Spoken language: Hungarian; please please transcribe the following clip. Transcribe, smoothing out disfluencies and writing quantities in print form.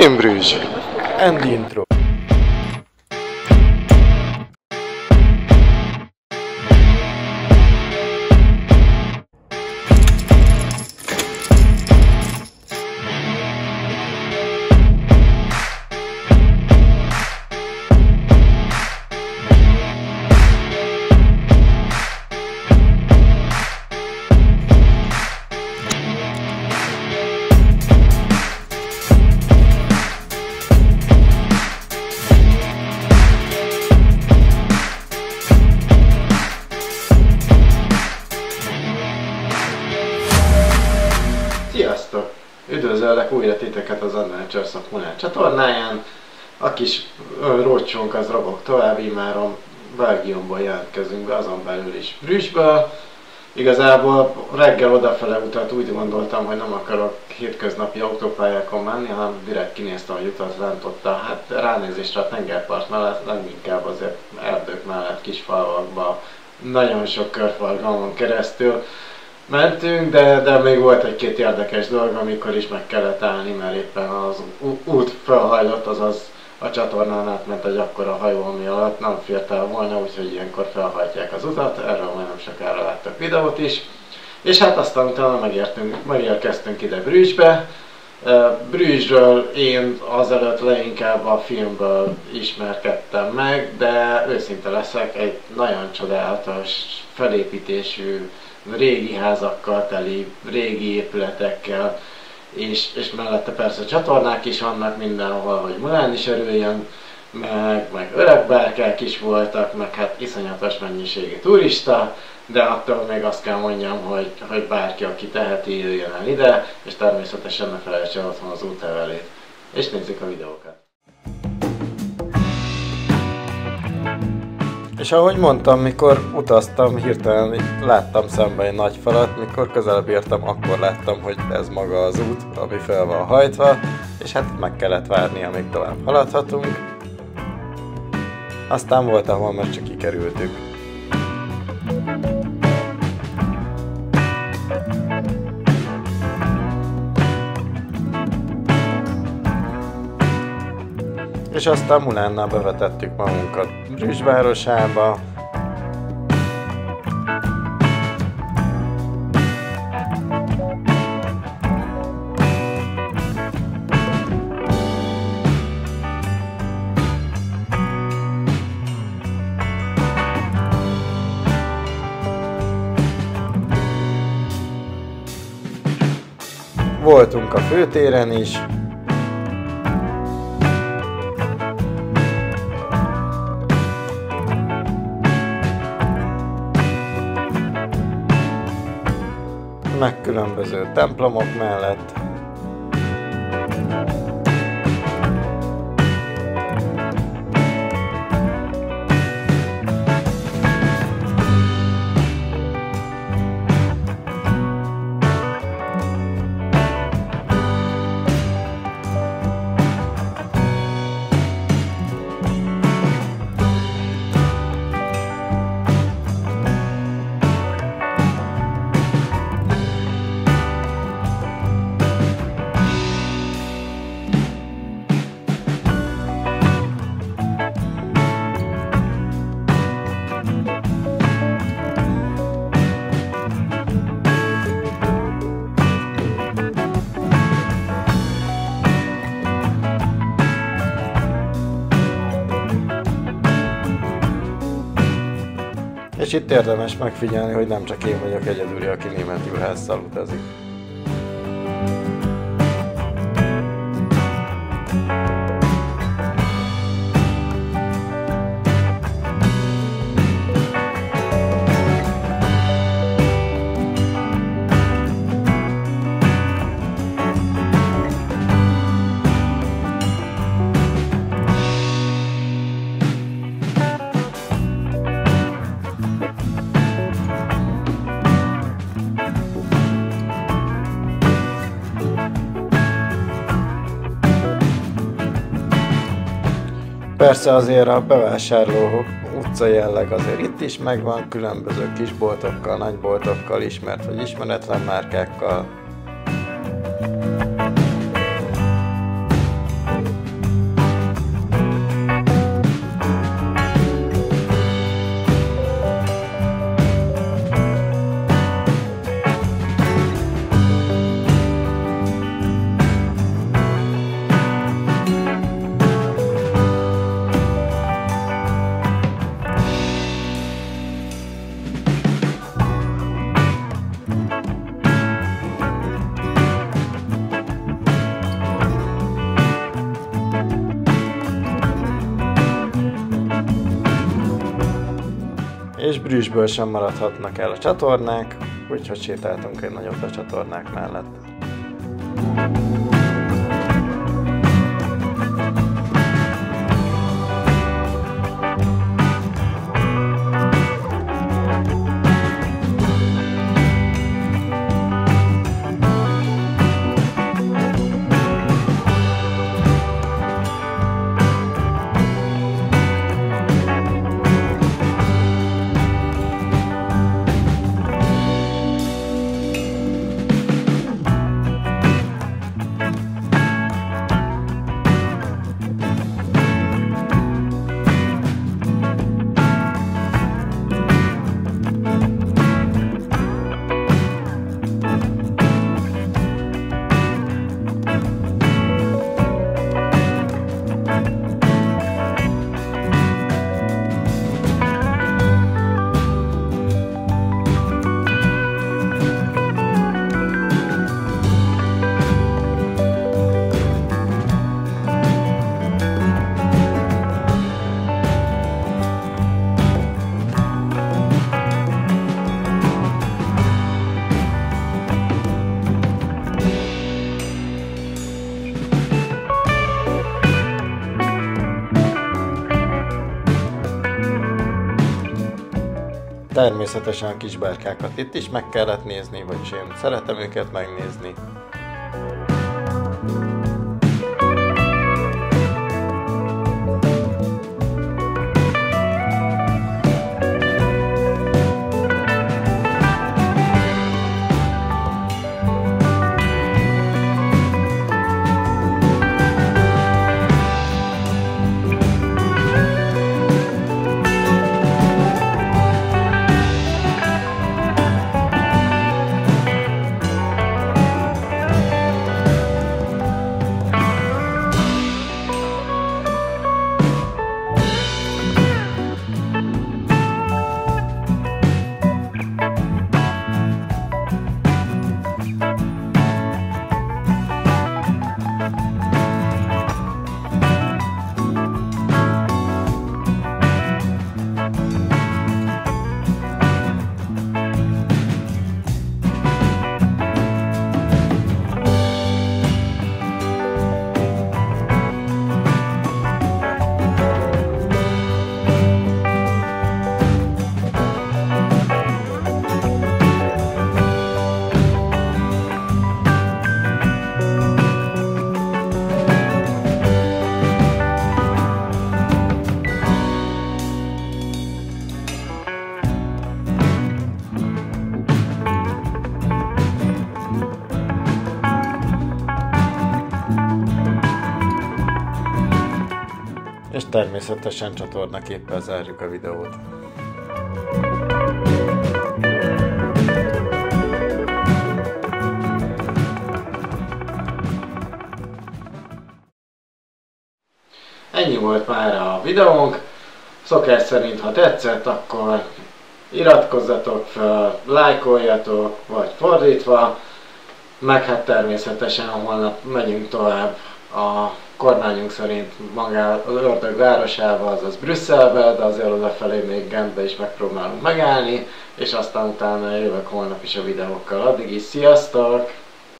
Cambridge. End intro. Sziasztok! Üdvözöllek újra titeket az Adventures of Moulin csatornáján. A kis rócsónk az robog tovább, immáron Belgiumból jelentkezünk be, azon belül is Brugesből. Igazából reggel odafele utat úgy gondoltam, hogy nem akarok hétköznapi autópályákon menni, hanem direkt kinéztem, hogy utat rántotta. Hát ránézésre a tengerpart mellett, leginkább azért erdők mellett, kis falvakba, nagyon sok körforgalmon keresztül mentünk, de még volt egy-két érdekes dolog, amikor is meg kellett állni, mert éppen az út felhajlott, azaz a csatornán átment egy akkora hajó, ami alatt nem fért el volna, úgyhogy ilyenkor felhajtják az utat, erről majdnem sokára láttak videót is. És hát aztán utána megérkeztünk ide Brugesbe. Brugesről én azelőtt leginkább a filmből ismerkedtem meg, de őszinte leszek, egy nagyon csodálatos felépítésű, régi házakkal teli, régi épületekkel, és mellette persze csatornák is vannak mindenhol, hogy Moulin is örüljön, meg öreg bárkák is voltak, meg hát iszonyatos mennyiségű turista, de attól még azt kell mondjam, hogy bárki, aki teheti, jöjjön el ide, és természetesen ne felejtse otthon az útlevelét. És nézzük a videókat. És ahogy mondtam, mikor utaztam, hirtelen láttam szembe egy nagy falat, mikor közelebb értem, akkor láttam, hogy ez maga az út, ami fel van hajtva, és hát meg kellett várni, amíg tovább haladhatunk. Aztán volt, ahol már csak kikerültük. És aztán Moulinnál bevetettük magunkat Bruges városába. Voltunk a főtéren is. Meg különböző templomok mellett. És itt érdemes megfigyelni, hogy nem csak én vagyok egyedüli, aki németül házzal utazik. Persze azért a bevásárló utca jelleg azért itt is megvan, különböző kisboltokkal, nagyboltokkal, ismert vagy ismeretlen márkákkal. és Brüsszből sem maradhatnak el a csatornák, úgyhogy sétáltunk egy nagyot a csatornák mellett. Természetesen a kisbárkákat itt is meg kellett nézni, vagyis én szeretem őket megnézni. És természetesen csatornaképpel zárjuk a videót. Ennyi volt már a videónk. Szokás szerint, ha tetszett, akkor iratkozzatok fel, lájkoljatok, vagy fordítva. Meg hát természetesen holnap megyünk tovább a kormányunk szerint magával az ördög városába, azaz Brüsszelbe, de azért odafelé még Gentbe is megpróbálunk megállni, és aztán utána jövök holnap is a videókkal. Addig is sziasztok!